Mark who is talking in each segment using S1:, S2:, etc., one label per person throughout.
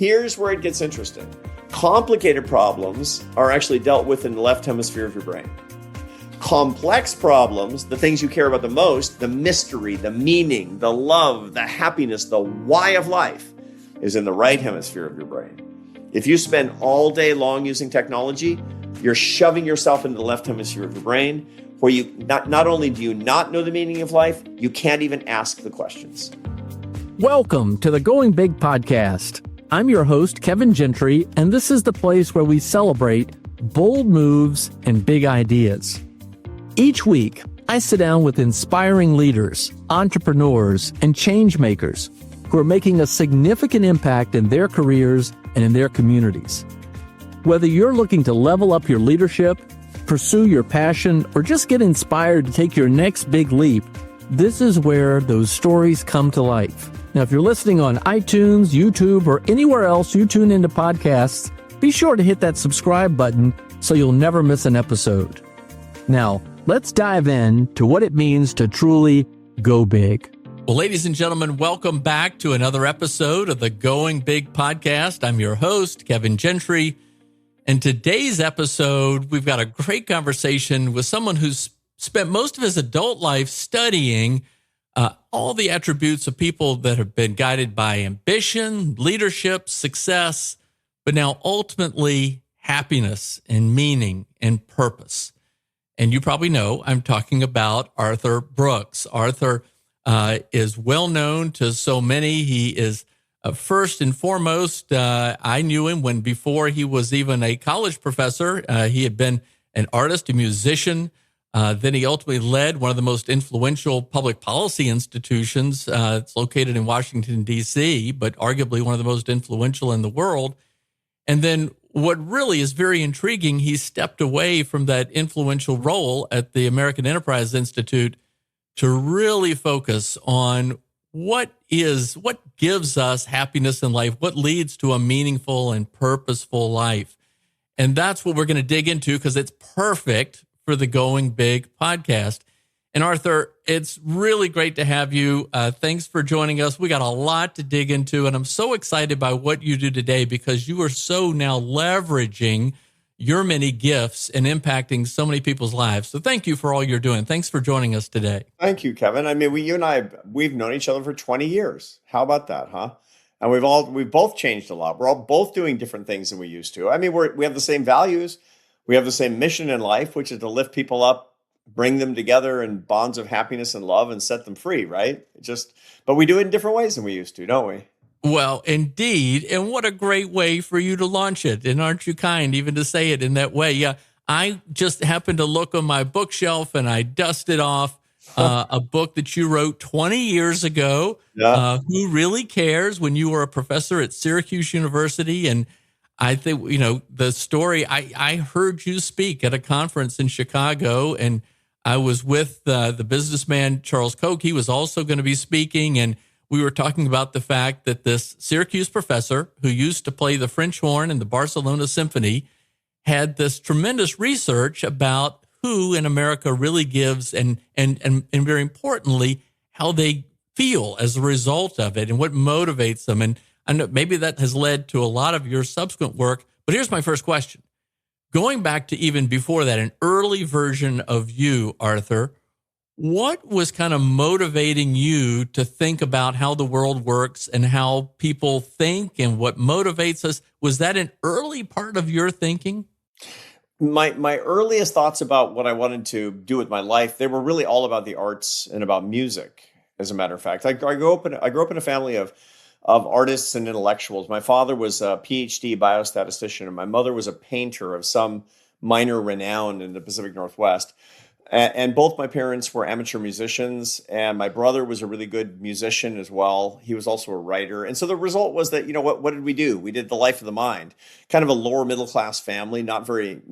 S1: Here's where it gets interesting. Complicated problems are actually dealt with in the left hemisphere of your brain. Complex problems, the things you care about the most, the mystery, the meaning, the love, the happiness, the why of life, is in the right hemisphere of your brain. If you spend all day long using technology, you're shoving yourself into the left hemisphere of your brain, where you not only do you not know the meaning of life, you can't even ask the questions.
S2: Welcome to the Going Big podcast. I'm your host, Kevin Gentry, and this is the place where we celebrate bold moves and big ideas. Each week, I sit down with inspiring leaders, entrepreneurs, and change makers who are making a significant impact in their careers and in their communities. Whether you're looking to level up your leadership, pursue your passion, or just get inspired to take your next big leap, this is where those stories come to life. Now, if you're listening on iTunes, YouTube, or anywhere else you tune into podcasts, be sure to hit that subscribe button so you'll never miss an episode. Now, let's dive in to what it means to truly go big.
S3: Well, ladies and gentlemen, welcome back to another episode of the Going Big podcast. I'm your host, Kevin Gentry. And today's episode, we've got a great conversation with someone who's spent most of his adult life studying all the attributes of people that have been guided by ambition, leadership, success, but now ultimately happiness and meaning and purpose. And you probably know I'm talking about Arthur Brooks. Arthur is well known to so many. He is first and foremost, I knew him before he was even a college professor. He had been an artist, a musician. Then he ultimately led one of the most influential public policy institutions. It's located in Washington, D.C., but arguably one of the most influential in the world. And then what really is very intriguing, he stepped away from that influential role at the American Enterprise Institute to really focus on what gives us happiness in life, what leads to a meaningful and purposeful life. And that's what we're going to dig into because it's perfect for the Going Big podcast. And Arthur, it's really great to have you. Thanks for joining us. We got a lot to dig into, and I'm so excited by what you do today because you are so now leveraging your many gifts and impacting so many people's lives. So thank you for all you're doing. Thanks for joining us today.
S1: Thank you, Kevin. I mean, you and I, we've known each other for 20 years. How about that, huh? And we've both changed a lot. We're all both doing different things than we used to. I mean, we have the same values. We have the same mission in life, which is to lift people up, bring them together in bonds of happiness and love and set them free, right? But we do it in different ways than we used to, don't we?
S3: Well, indeed. And what a great way for you to launch it. And aren't you kind even to say it in that way? Yeah. I just happened to look on my bookshelf and I dusted off a book that you wrote 20 years ago.
S1: Yeah.
S3: Who Really Cares, when you were a professor at Syracuse University. And I think, the story, I heard you speak at a conference in Chicago, and I was with the businessman, Charles Koch. He was also going to be speaking, and we were talking about the fact that this Syracuse professor who used to play the French horn in the Barcelona Symphony had this tremendous research about who in America really gives and very importantly, how they feel as a result of it and what motivates them. And I know maybe that has led to a lot of your subsequent work, but here's my first question. Going back to even before that, an early version of you, Arthur, what was kind of motivating you to think about how the world works and how people think and what motivates us? Was that an early part of your thinking?
S1: My earliest thoughts about what I wanted to do with my life, they were really all about the arts and about music, as a matter of fact. I grew up in a family of artists and intellectuals. My father was a PhD biostatistician, and my mother was a painter of some minor renown in the Pacific Northwest. And both my parents were amateur musicians, and my brother was a really good musician as well. He was also a writer. And so the result was that, what did we do? We did The Life of the Mind, kind of a lower middle class family, not very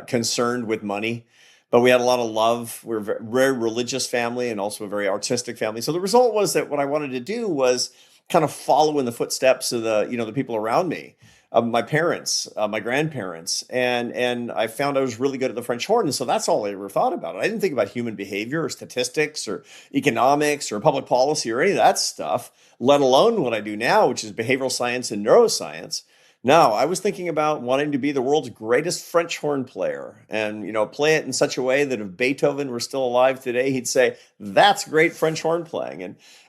S1: concerned with money. But we had a lot of love. We were a very religious family and also a very artistic family. So the result was that what I wanted to do was kind of follow in the footsteps of the people around me, my parents, my grandparents, and I found I was really good at the French horn, and so that's all I ever thought about. I didn't think about human behavior or statistics or economics or public policy or any of that stuff, let alone what I do now, which is behavioral science and neuroscience. No, I was thinking about wanting to be the world's greatest French horn player and, play it in such a way that if Beethoven were still alive today, he'd say, that's great French horn playing.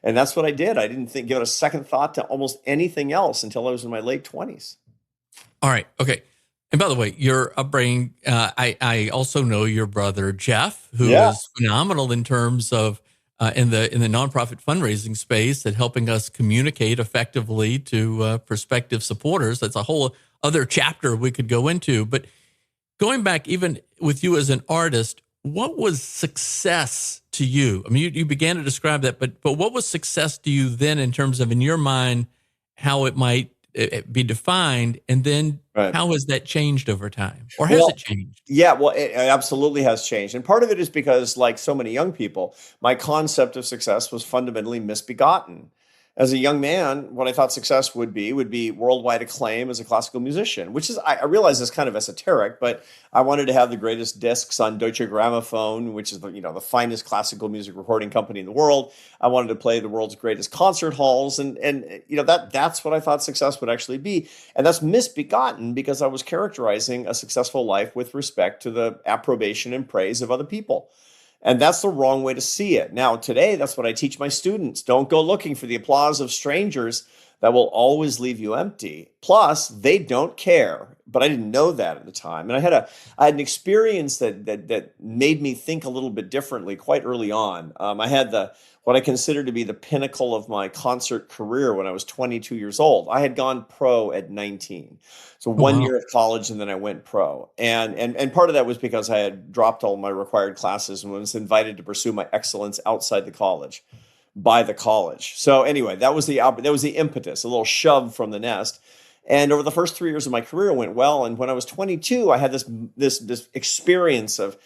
S1: And that's what I did. I didn't give it a second thought to almost anything else until I was in my late 20s.
S3: All right. Okay. And by the way, your upbringing, I also know your brother, Jeff, who is phenomenal in terms of in the nonprofit fundraising space at helping us communicate effectively to prospective supporters. That's a whole other chapter we could go into. But going back, even with you as an artist, what was success to you? I mean, you began to describe that, but what was success to you then in terms of, in your mind, how it might be defined, and then how has that changed over time, or has it changed?
S1: Yeah, well, it absolutely has changed. And part of it is because, like so many young people, my concept of success was fundamentally misbegotten. As a young man, what I thought success would be worldwide acclaim as a classical musician, which is, I realize is kind of esoteric, but I wanted to have the greatest discs on Deutsche Grammophon, which is the finest classical music recording company in the world. I wanted to play the world's greatest concert halls, and that's what I thought success would actually be. And that's misbegotten because I was characterizing a successful life with respect to the approbation and praise of other people. And that's the wrong way to see it. Now, today, that's what I teach my students. Don't go looking for the applause of strangers. That will always leave you empty. Plus, they don't care. But I didn't know that at the time. And I had an experience that made me think a little bit differently quite early on. I had what I consider to be the pinnacle of my concert career when I was 22 years old. I had gone pro at 19. So one year of college, and then I went pro. And part of that was because I had dropped all my required classes and was invited to pursue my excellence outside the college by the college. So anyway, that was the impetus, a little shove from the nest. And over the first 3 years of my career, it went well. And when I was 22, I had this experience of,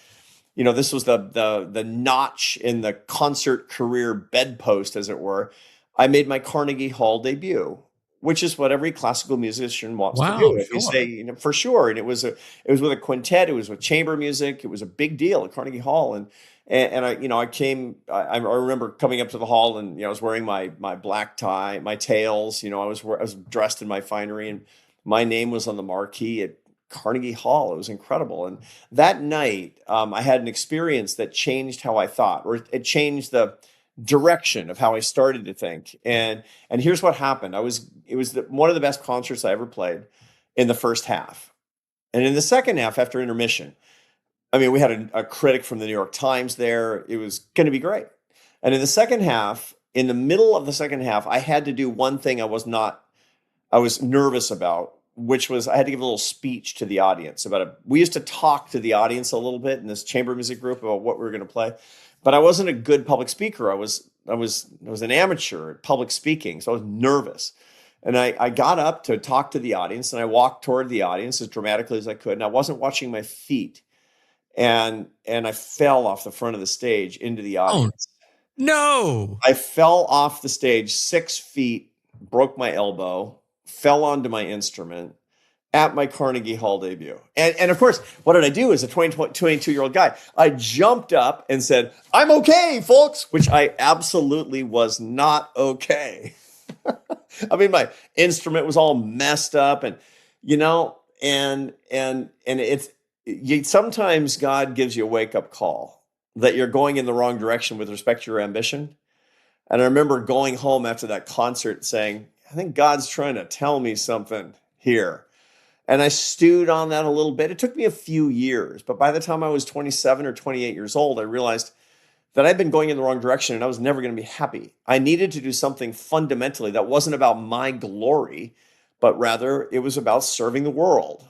S1: this was the notch in the concert career bedpost, as it were. I made my Carnegie Hall debut, which is what every classical musician wants to do. If you say, for sure. And it was with a quintet. It was with chamber music. It was a big deal at Carnegie Hall. And I remember coming up to the hall, and I was wearing my black tie, my tails. I was dressed in my finery, and my name was on the marquee at Carnegie Hall. It was incredible. And that night, I had an experience that changed how I thought, or it changed the direction of how I started to think. And here's what happened. It was one of the best concerts I ever played in the first half, and in the second half, after intermission. I mean, we had a critic from the New York Times there. It was going to be great. And in the second half, in the middle of the second half, I had to do one thing I was nervous about, which was I had to give a little speech to the audience we used to talk to the audience a little bit in this chamber music group about what we were going to play. But I wasn't a good public speaker. I was an amateur at public speaking. So I was nervous. And I got up to talk to the audience, and I walked toward the audience as dramatically as I could. And I wasn't watching my feet. And I fell off the front of the stage into the audience.
S3: Oh, no.
S1: I fell off the stage 6 feet, broke my elbow, fell onto my instrument at my Carnegie Hall debut. And of course, what did I do as a 22-year-old guy? I jumped up and said, "I'm okay, folks," which I absolutely was not okay. I mean, my instrument was all messed up, and sometimes God gives you a wake-up call that you're going in the wrong direction with respect to your ambition. And I remember going home after that concert saying, I think God's trying to tell me something here. And I stewed on that a little bit. It took me a few years, but by the time I was 27 or 28 years old, I realized that I'd been going in the wrong direction and I was never going to be happy. I needed to do something fundamentally that wasn't about my glory, but rather it was about serving the world.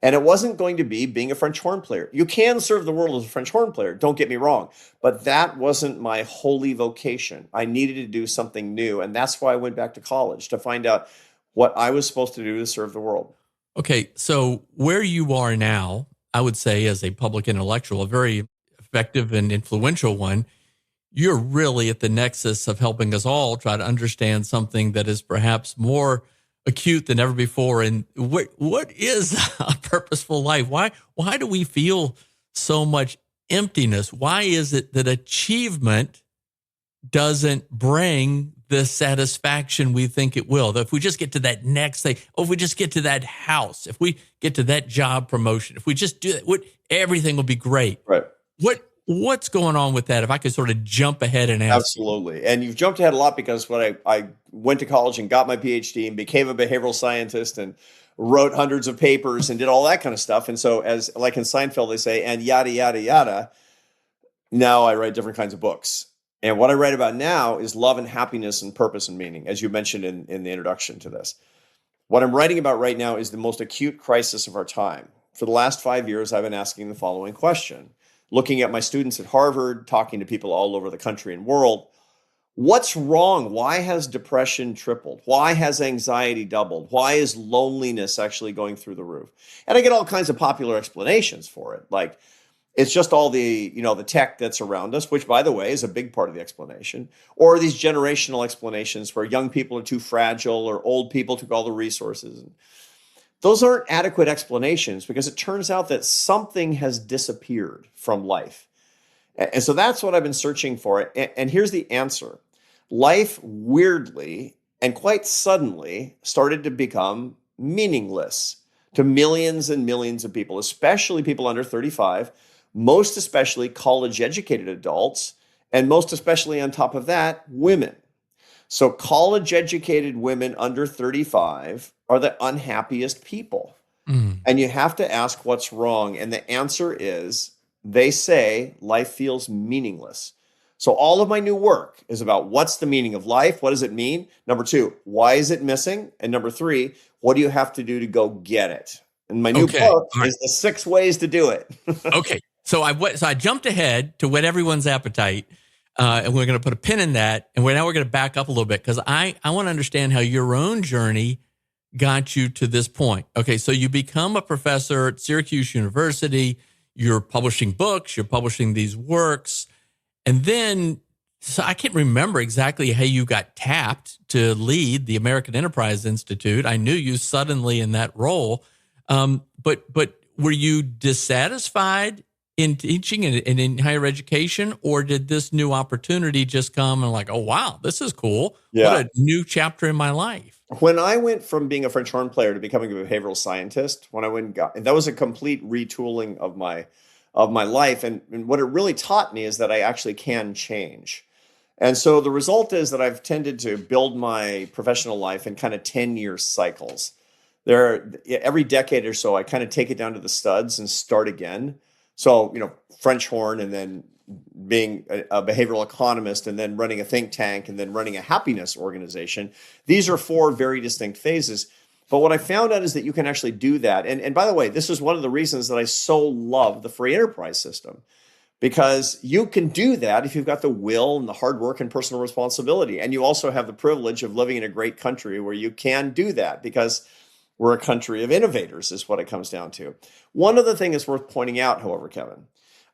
S1: And it wasn't going to be being a French horn player. You can serve the world as a French horn player, don't get me wrong, but that wasn't my holy vocation. I needed to do something new, and that's why I went back to college, to find out what I was supposed to do to serve the world.
S3: Okay, so where you are now, I would say as a public intellectual, a very effective and influential one, you're really at the nexus of helping us all try to understand something that is perhaps more acute than ever before. And what is a purposeful life? Why do we feel so much emptiness? Why is it that achievement doesn't bring the satisfaction we think it will? That if we just get to that next thing, if we just get to that house, if we get to that job promotion, if we just do that, everything will be great.
S1: Right.
S3: What's going on with that? If I could sort of jump ahead and ask.
S1: Absolutely. And you've jumped ahead a lot, because when I went to college and got my PhD and became a behavioral scientist and wrote hundreds of papers and did all that kind of stuff. And so, as like in Seinfeld, they say, and yada, yada, yada. Now I write different kinds of books. And what I write about now is love and happiness and purpose and meaning, as you mentioned in the introduction to this. What I'm writing about right now is the most acute crisis of our time. For the last 5 years, I've been asking the following question. Looking at my students at Harvard, talking to people all over the country and world, what's wrong? Why has depression tripled? Why has anxiety doubled? Why is loneliness actually going through the roof? And I get all kinds of popular explanations for it. Like, it's just all the tech that's around us, which, by the way, is a big part of the explanation. Or these generational explanations where young people are too fragile or old people took all the resources. Those aren't adequate explanations, because it turns out that something has disappeared from life. And so that's what I've been searching for. And here's the answer. Life, weirdly and quite suddenly, started to become meaningless to millions and millions of people, especially people under 35, most especially college-educated adults, and most especially, on top of that, women. So college-educated women under 35 are the unhappiest people. And you have to ask what's wrong. And the answer is, they say life feels meaningless. So all of my new work is about what's the meaning of life? What does it mean? Number 2, why is it missing? And number 3, what do you have to do to go get it? And my new book is the 6 ways to do it.
S3: Okay. So I jumped ahead to whet everyone's appetite. And we're going to put a pin in that. And now we're going to back up a little bit, because I want to understand how your own journey got you to this point. Okay, so you become a professor at Syracuse University. You're publishing books. You're publishing these works. And then, so I can't remember exactly how you got tapped to lead the American Enterprise Institute. I knew you suddenly in that role. But were you dissatisfied in teaching and in higher education, or did this new opportunity just come and like, oh, wow, this is cool.
S1: Yeah.
S3: What a new chapter in my life.
S1: When I went from being a French horn player to becoming a behavioral scientist, and that was a complete retooling of my life. And what it really taught me is that I actually can change. And so the result is that I've tended to build my professional life in kind of 10-year cycles. Every decade or so, I kind of take it down to the studs and start again. So, French horn, and then being a behavioral economist, and then running a think tank, and then running a happiness organization. These are 4 very distinct phases. But what I found out is that you can actually do that. And by the way, this is one of the reasons that I so love the free enterprise system, because you can do that if you've got the will and the hard work and personal responsibility. And you also have the privilege of living in a great country where you can do that, because we're a country of innovators, is what it comes down to. One other thing is worth pointing out, however, Kevin,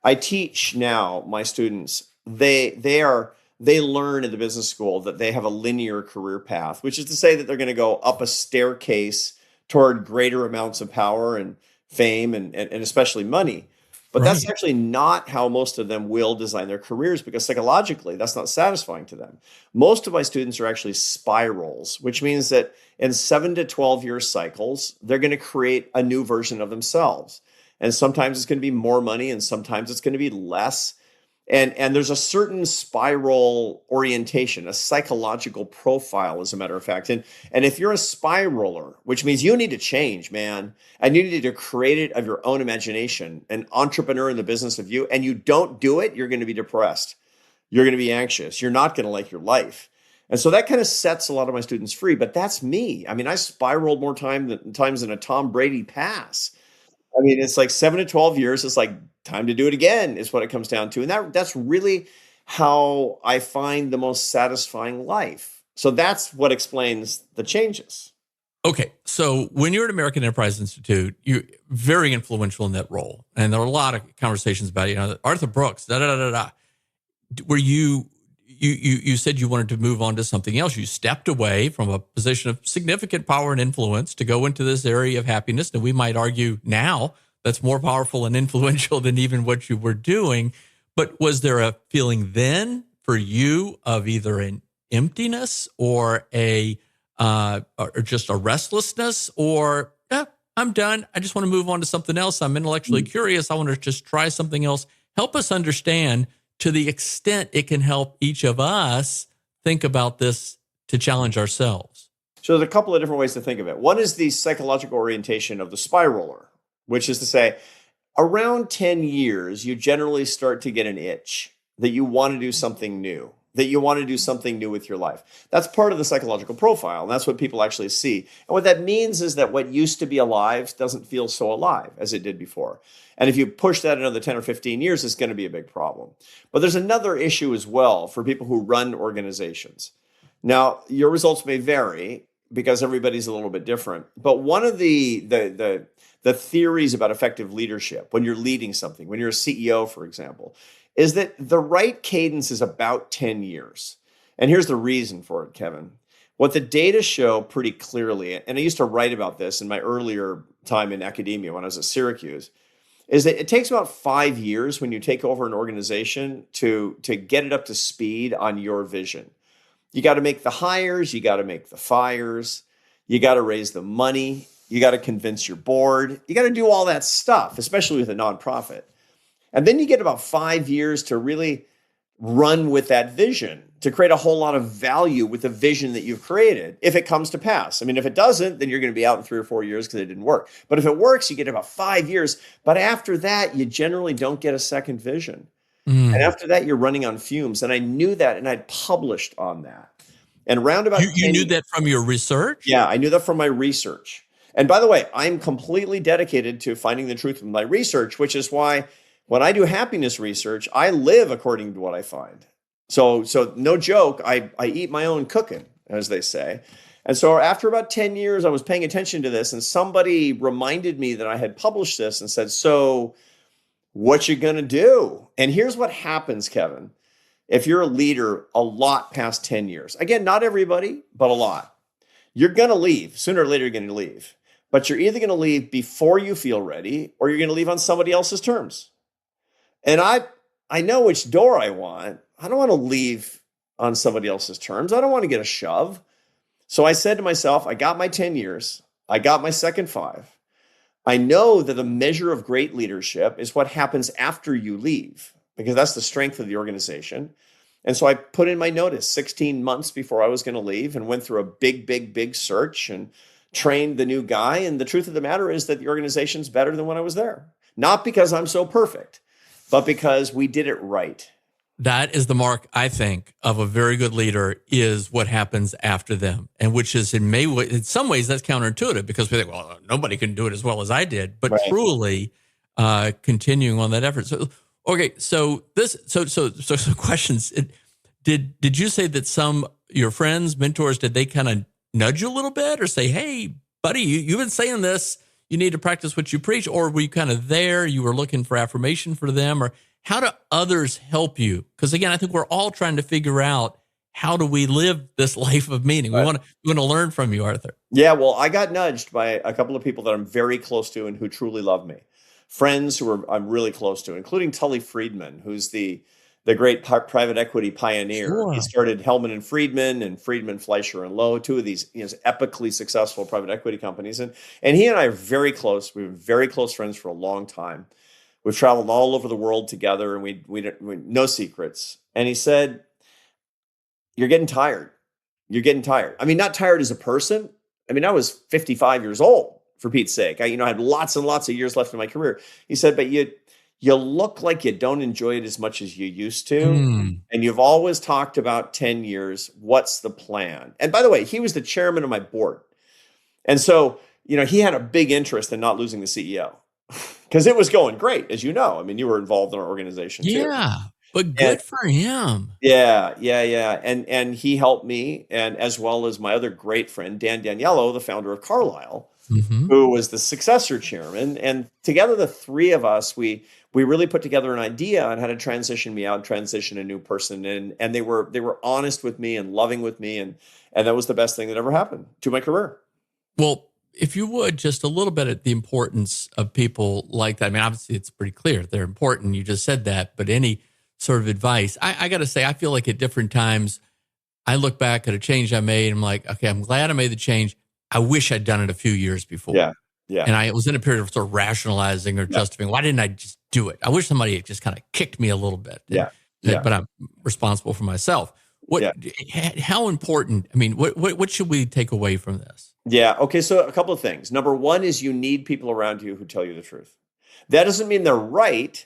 S1: I teach now my students, they learn in the business school that they have a linear career path, which is to say that they're going to go up a staircase toward greater amounts of power and fame and especially money. But that's actually not how most of them will design their careers, because psychologically, that's not satisfying to them. Most of my students are actually spirals, which means that in 7 to 12 year cycles, they're going to create a new version of themselves. And sometimes it's going to be more money, and sometimes it's going to be less. And there's a certain spiral orientation, a psychological profile, as a matter of fact. And if you're a spiraler, which means you need to change, man, and you need to create it of your own imagination, an entrepreneur in the business of you, and you don't do it, you're going to be depressed. You're going to be anxious. You're not going to like your life. And so that kind of sets a lot of my students free. But that's me. I mean, I spiraled more times than a Tom Brady pass. I mean, it's like 7 to 12 years. It's like time to do it again is what it comes down to. And that's really how I find the most satisfying life. So that's what explains the changes.
S3: Okay. So when you're at American Enterprise Institute, you're very influential in that role. And there were a lot of conversations about, Arthur Brooks, Were you you said you wanted to move on to something else. You stepped away from a position of significant power and influence to go into this area of happiness. And we might argue now that's more powerful and influential than even what you were doing. But was there a feeling then for you of either an emptiness or or just a restlessness, or I'm done, I just want to move on to something else, I'm intellectually curious, I want to just try something else? Help us understand, to the extent it can help each of us think about this to challenge ourselves.
S1: So there's a couple of different ways to think of it. One is the psychological orientation of the spiraler, which is to say, around 10 years, you generally start to get an itch that you want to do something new, that you want to do something new with your life. That's part of the psychological profile, and that's what people actually see. And what that means is that what used to be alive doesn't feel so alive as it did before. And if you push that another 10 or 15 years, it's going to be a big problem. But there's another issue as well for people who run organizations. Now, your results may vary because everybody's a little bit different. But one of the theories about effective leadership, when you're leading something, when you're a CEO, for example, is that the right cadence is about 10 years. And here's the reason for it, Kevin. What the data show pretty clearly, and I used to write about this in my earlier time in academia when I was at Syracuse, is that it takes about 5 years when you take over an organization to get it up to speed on your vision. You got to make the hires, you got to make the fires, you got to raise the money, you got to convince your board, you got to do all that stuff, especially with a nonprofit. And then you get about 5 years to really run with that vision, to create a whole lot of value with the vision that you've created, if it comes to pass. I mean, if it doesn't, then you're going to be out in 3 or 4 years because it didn't work. But if it works, you get about 5 years. But after that, you generally don't get a second vision. And after that, you're running on fumes. And I knew that, and I'd published on that. And round about
S3: you knew that from your research?
S1: Yeah, I knew that from my research. And by the way, I'm completely dedicated to finding the truth in my research, which is why when I do happiness research, I live according to what I find. So no joke, I eat my own cooking, as they say. And so after about 10 years, I was paying attention to this, and somebody reminded me that I had published this and said, so what you going to do? And here's what happens, Kevin. If you're a leader a lot past 10 years, again, not everybody, but a lot, you're going to leave. Sooner or later, you're going to leave. But you're either going to leave before you feel ready, or you're going to leave on somebody else's terms. And I know which door I want. I don't want to leave on somebody else's terms. I don't want to get a shove. So I said to myself, I got my 10 years. I got my second 5. I know that the measure of great leadership is what happens after you leave, because that's the strength of the organization. And so I put in my notice 16 months before I was going to leave and went through a big search and trained the new guy. And the truth of the matter is that the organization's better than when I was there. Not because I'm so perfect, but because we did it right.
S3: That is the mark, I think, of a very good leader, is what happens after them. And which is in some ways that's counterintuitive, because we think, well, nobody can do it as well as I did, but right. Truly continuing on that effort. So, okay. So questions. Did you say that some, your friends, mentors, did they kind of nudge you a little bit or say, hey, buddy, you've been saying this, you need to practice what you preach? Or were you kind of there, you were looking for affirmation for them? Or how do others help you? Because again, I think we're all trying to figure out, how do we live this life of meaning? Right. We want to learn from you, Arthur.
S1: Yeah, well, I got nudged by a couple of people that I'm very close to and who truly love me. Friends who I'm really close to, including Tully Friedman, who's the great private equity pioneer. Sure. He started Hellman and Friedman, Fleischer and Lowe, two of these epically successful private equity companies. And he and I are very close. We've been very close friends for a long time. We've traveled all over the world together, and we no secrets. And he said, you're getting tired. You're getting tired. I mean, not tired as a person. I mean, I was 55 years old, for Pete's sake. I had lots and lots of years left in my career. He said, but you look like you don't enjoy it as much as you used to. And you've always talked about 10 years. What's the plan? And by the way, he was the chairman of my board. And so, he had a big interest in not losing the CEO. Because it was going great, as you know. I mean, you were involved in our organization too.
S3: Yeah. But good for him.
S1: Yeah. And he helped me, and as well as my other great friend, Dan Daniello, the founder of Carlisle,
S3: Mm-hmm.
S1: who was the successor chairman. And together, the three of us, we really put together an idea on how to transition me out, transition a new person. And they were honest with me and loving with me. And that was the best thing that ever happened to my career.
S3: Well, if you would, just a little bit at the importance of people like that. I mean, obviously, it's pretty clear they're important. You just said that, but any sort of advice, I got to say, I feel like at different times, I look back at a change I made. And I'm like, okay, I'm glad I made the change. I wish I'd done it a few years before.
S1: Yeah. Yeah.
S3: And I was in a period of sort of rationalizing or justifying. Why didn't I just do it? I wish somebody had just kind of kicked me a little bit. But I'm responsible for myself. How important? I mean, what should we take away from this?
S1: Yeah. Okay. So a couple of things. Number one is you need people around you who tell you the truth. That doesn't mean they're right,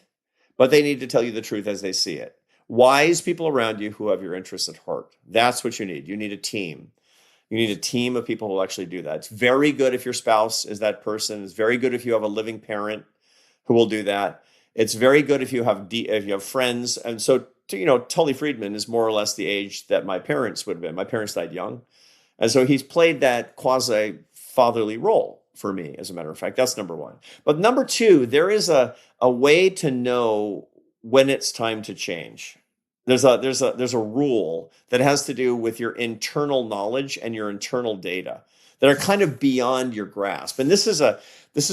S1: but they need to tell you the truth as they see it. Wise people around you who have your interests at heart. That's what you need. You need a team. You need a team of people who will actually do that. It's very good if your spouse is that person. It's very good if you have a living parent who will do that. It's very good if you have friends. And so, Tully Friedman is more or less the age that my parents would have been. My parents died young. And so he's played that quasi-fatherly role for me, as a matter of fact. That's number one. But number two, there is a way to know when it's time to change. There's a rule that has to do with your internal knowledge and your internal data that are kind of beyond your grasp. And this is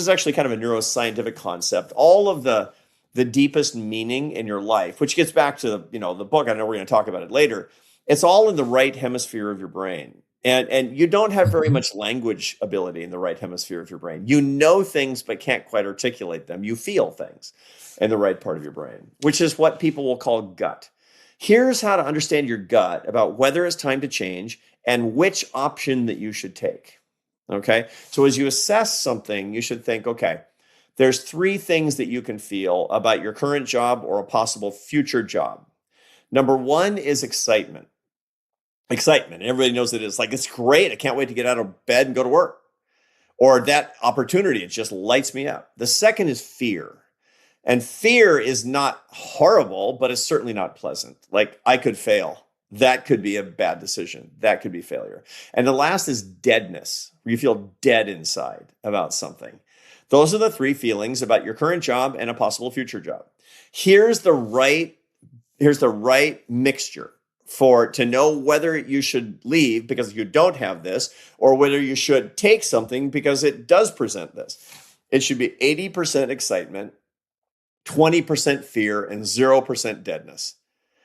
S1: actually kind of a neuroscientific concept. All of the deepest meaning in your life, which gets back to the book. I know we're going to talk about it later. It's all in the right hemisphere of your brain. And you don't have very much language ability in the right hemisphere of your brain. You know things, but can't quite articulate them. You feel things in the right part of your brain, which is what people will call gut. Here's how to understand your gut about whether it's time to change and which option that you should take. Okay. So as you assess something, you should think, okay, there's three things that you can feel about your current job or a possible future job. Number one is excitement. Excitement. Everybody knows that it's great. I can't wait to get out of bed and go to work. Or that opportunity, it just lights me up. The second is fear. And fear is not horrible, but it's certainly not pleasant. Like, I could fail. That could be a bad decision. That could be failure. And the last is deadness, where you feel dead inside about something. Those are the three feelings about your current job and a possible future job. Here's the right mixture to know whether you should leave because you don't have this, or whether you should take something because it does present this. It should be 80% excitement, 20% fear, and 0% deadness.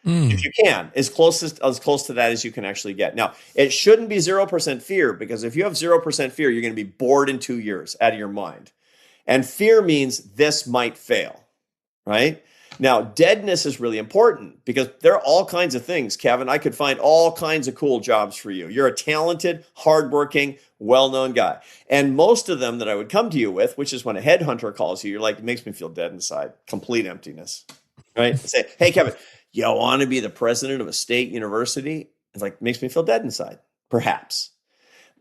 S1: If you can, as close to that as you can actually get. Now, it shouldn't be 0% fear, because if you have 0% fear, you're going to be bored in 2 years out of your mind. And fear means this might fail, right? Now, deadness is really important because there are all kinds of things, Kevin. I could find all kinds of cool jobs for you. You're a talented, hardworking, well-known guy. And most of them that I would come to you with, which is when a headhunter calls you, you're like, it makes me feel dead inside, complete emptiness, right? Say, hey, Kevin, you want to be the president of a state university? It's like, makes me feel dead inside, perhaps.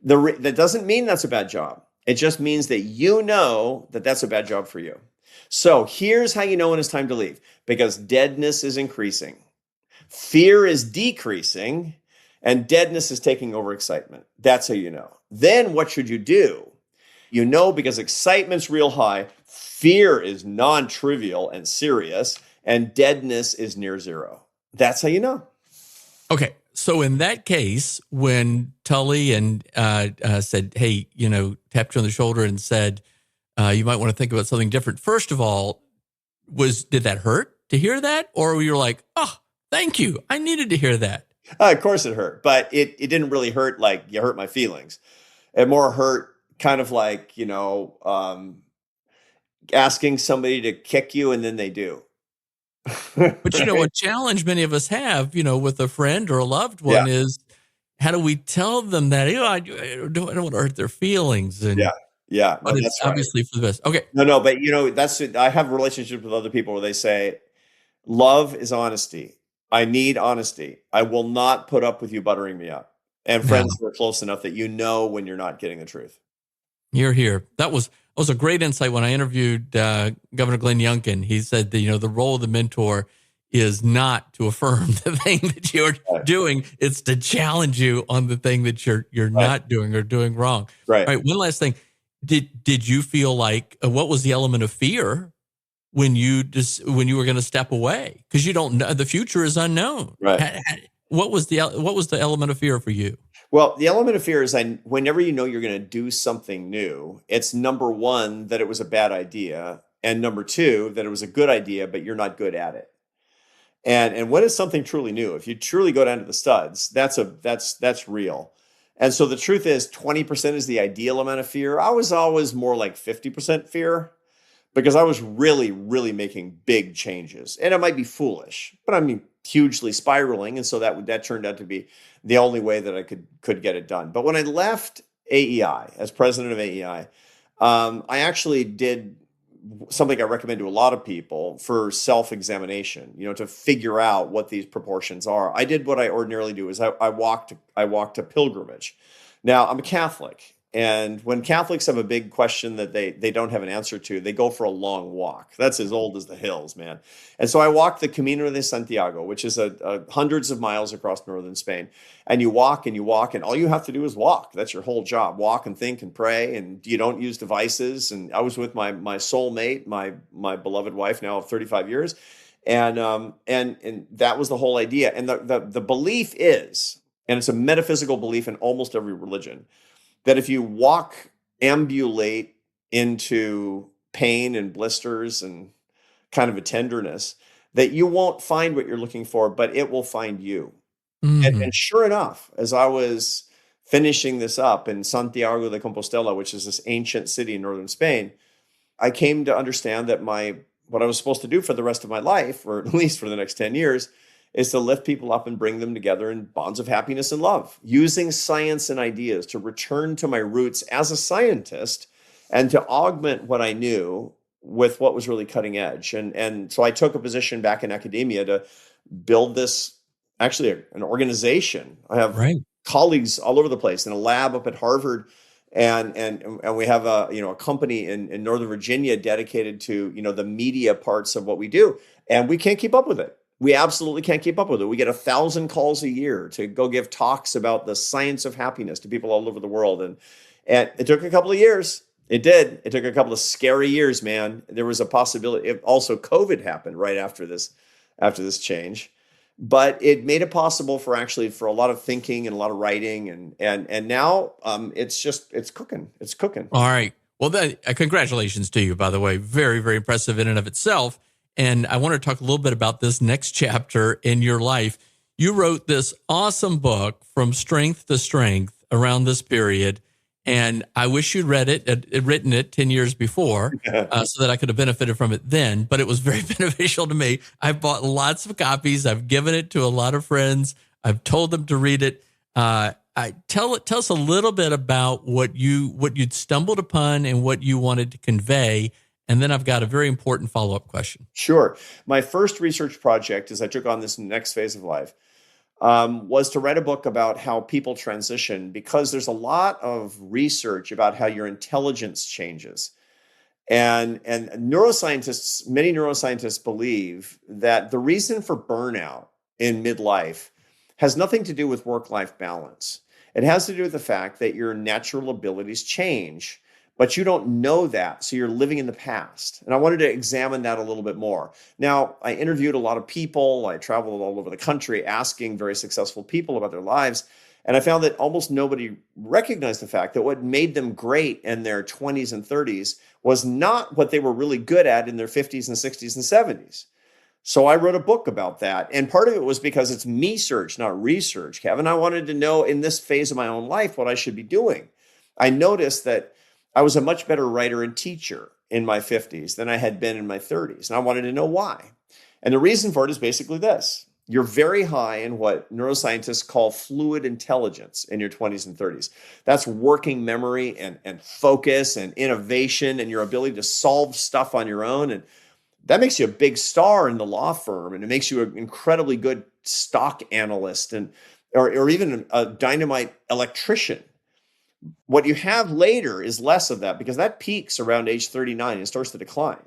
S1: That doesn't mean that's a bad job. It just means that you know that that's a bad job for you. So here's how you know when it's time to leave, because deadness is increasing, fear is decreasing, and deadness is taking over excitement. That's how you know. Then what should you do? You know, because excitement's real high, fear is non-trivial and serious, and deadness is near zero. That's how you know.
S3: Okay. So in that case, when Tully said, hey, tapped you on the shoulder and said, you might want to think about something different. First of all, did that hurt to hear that? Or were you like, oh, thank you, I needed to hear that?
S1: Of course it hurt, but it didn't really hurt like you hurt my feelings. It more hurt kind of like, asking somebody to kick you and then they do.
S3: But, a challenge many of us have, with a friend or a loved one is, how do we tell them that, I don't want to hurt their feelings? And
S1: yeah,
S3: but it's obviously for the best. Okay.
S1: No, but I have relationships with other people where they say, love is honesty. I need honesty. I will not put up with you buttering me up. And friends who are close enough that you know when you're not getting the truth.
S3: You're here. That was a great insight when I interviewed Governor Glenn Youngkin. He said that, the role of the mentor is not to affirm the thing that you're
S1: Right.
S3: doing. It's to challenge you on the thing that you're
S1: Right.
S3: not doing or doing wrong.
S1: Right.
S3: All right. One last thing. Did you feel like what was the element of fear when you were going to step away? Because you don't know, the future is unknown.
S1: Right.
S3: What was the element of fear for you?
S1: Well, the element of fear is whenever you know you're going to do something new, it's number one, that it was a bad idea. And number two, that it was a good idea, but you're not good at it. And what is something truly new? If you truly go down to the studs, that's real. And so the truth is 20% is the ideal amount of fear. I was always more like 50% fear, because I was really, really making big changes. And it might be foolish, but I mean, hugely spiraling. And so that turned out to be the only way that I could get it done. But when I left AEI as president of AEI, I actually did something I recommend to a lot of people for self-examination, to figure out what these proportions are. I did what I ordinarily do is I walked a pilgrimage. Now, I'm a Catholic. And when Catholics have a big question that they don't have an answer to, they go for a long walk. That's as old as the hills, man. And so I walked the Camino de Santiago, which is hundreds of miles across northern Spain. And you walk and you walk, and all you have to do is walk. That's your whole job. Walk and think and pray, and you don't use devices. And I was with my soulmate, my beloved wife now of 35 years. And that was the whole idea. And the belief is, and it's a metaphysical belief in almost every religion, that if you ambulate into pain and blisters and kind of a tenderness, that you won't find what you're looking for, but it will find you. And sure enough, as I was finishing this up in Santiago de Compostela, which is this ancient city in northern Spain, I came to understand that what I was supposed to do for the rest of my life, or at least for the next 10 years, is to lift people up and bring them together in bonds of happiness and love, using science and ideas to return to my roots as a scientist and to augment what I knew with what was really cutting edge. And so I took a position back in academia to build this, actually an organization. I have colleagues all over the place in a lab up at Harvard. And we have a company in Northern Virginia dedicated to, the media parts of what we do. And we can't keep up with it. We absolutely can't keep up with it. We get 1,000 calls a year to go give talks about the science of happiness to people all over the world. And it took a couple of years. It did. It took a couple of scary years, man. There was a possibility. Also, COVID happened right after this change. But it made it possible for a lot of thinking and a lot of writing. And now it's cooking. It's cooking.
S3: All right. Well, congratulations to you, by the way. Very, very impressive in and of itself. And I want to talk a little bit about this next chapter in your life. You wrote this awesome book, From Strength to Strength, around this period. And I wish you'd written it 10 years before so that I could have benefited from it then. But it was very beneficial to me. I've bought lots of copies. I've given it to a lot of friends. I've told them to read it. Tell us a little bit about what you'd stumbled upon and what you wanted to convey. And then I've got a very important follow-up question.
S1: Sure. My first research project, as I took on this next phase of life, was to write a book about how people transition, because there's a lot of research about how your intelligence changes. And many neuroscientists believe that the reason for burnout in midlife has nothing to do with work-life balance. It has to do with the fact that your natural abilities change, but you don't know that, so you're living in the past. And I wanted to examine that a little bit more. Now, I interviewed a lot of people. I traveled all over the country asking very successful people about their lives. And I found that almost nobody recognized the fact that what made them great in their 20s and 30s was not what they were really good at in their 50s and 60s and 70s. So I wrote a book about that. And part of it was because it's me-search, not research, Kevin. I wanted to know in this phase of my own life what I should be doing. I noticed that I was a much better writer and teacher in my 50s than I had been in my 30s. And I wanted to know why. And the reason for it is basically this. You're very high in what neuroscientists call fluid intelligence in your 20s and 30s. That's working memory and focus and innovation and your ability to solve stuff on your own. And that makes you a big star in the law firm. And it makes you an incredibly good stock analyst or even a dynamite electrician. What you have later is less of that, because that peaks around age 39 and starts to decline.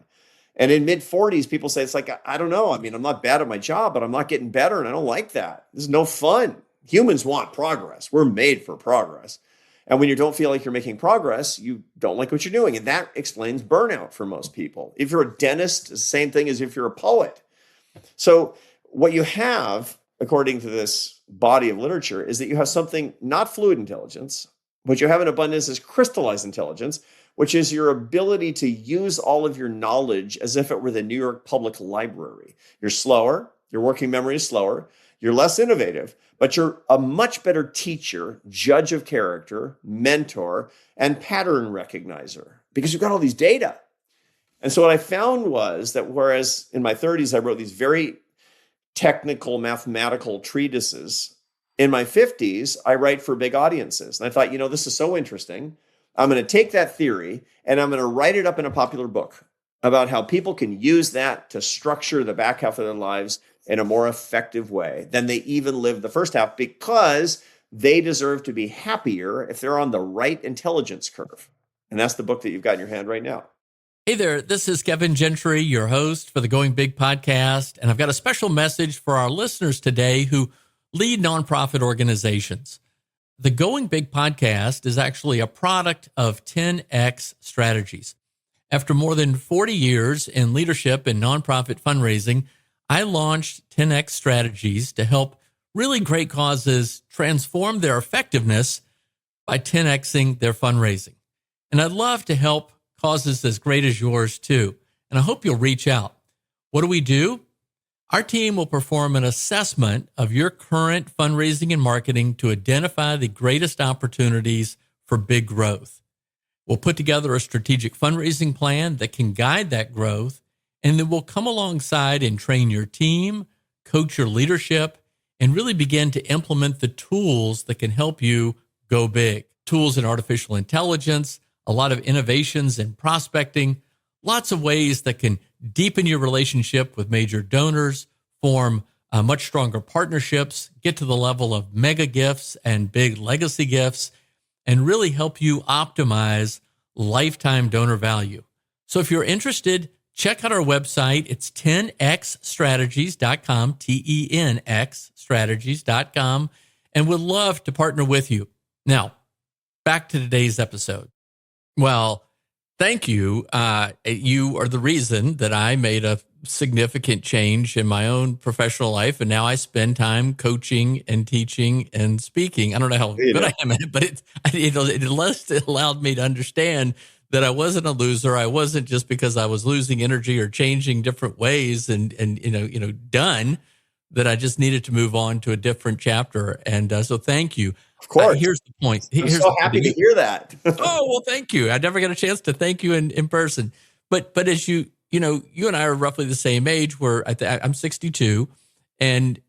S1: And in mid 40s, people say, it's like, I don't know. I mean, I'm not bad at my job, but I'm not getting better. And I don't like that. This is no fun. Humans want progress. We're made for progress. And when you don't feel like you're making progress, you don't like what you're doing. And that explains burnout for most people. If you're a dentist, it's the same thing as if you're a poet. So what you have, according to this body of literature, is that you have something not fluid intelligence. What you have in abundance is crystallized intelligence, which is your ability to use all of your knowledge as if it were the New York Public Library. You're slower, your working memory is slower, you're less innovative, but you're a much better teacher, judge of character, mentor, and pattern recognizer because you've got all these data. And so what I found was that whereas in my 30s, I wrote these very technical mathematical treatises, in my 50s, I write for big audiences. And I thought, this is so interesting. I'm going to take that theory and I'm going to write it up in a popular book about how people can use that to structure the back half of their lives in a more effective way than they even lived the first half, because they deserve to be happier if they're on the right intelligence curve. And that's the book that you've got in your hand right now.
S3: Hey there, this is Kevin Gentry, your host for the Going Big podcast, and I've got a special message for our listeners today who lead nonprofit organizations. The Going Big podcast is actually a product of 10X Strategies. After more than 40 years in leadership and nonprofit fundraising, I launched 10X Strategies to help really great causes transform their effectiveness by 10Xing their fundraising. And I'd love to help causes as great as yours too. And I hope you'll reach out. What do we do? Our team will perform an assessment of your current fundraising and marketing to identify the greatest opportunities for big growth. We'll put together a strategic fundraising plan that can guide that growth, and then we'll come alongside and train your team, coach your leadership, and really begin to implement the tools that can help you go big. Tools in artificial intelligence, a lot of innovations in prospecting, lots of ways that can deepen your relationship with major donors, form much stronger partnerships, get to the level of mega gifts and big legacy gifts, and really help you optimize lifetime donor value. So if you're interested, check out our website. It's 10xstrategies.com, TENX strategies.com, and we'd love to partner with you. Now, back to today's episode. Well, thank you. You are the reason that I made a significant change in my own professional life, and now I spend time coaching and teaching and speaking. I don't know how good I am at it, but it at least allowed me to understand that I wasn't a loser. I wasn't just because I was losing energy or changing different ways and done, that I just needed to move on to a different chapter. And so thank you.
S1: Of course.
S3: Here's the point.
S1: I'm so happy to hear that.
S3: Oh, well, thank you. I never got a chance to thank you in person. But as you and I are roughly the same age. I'm 62, and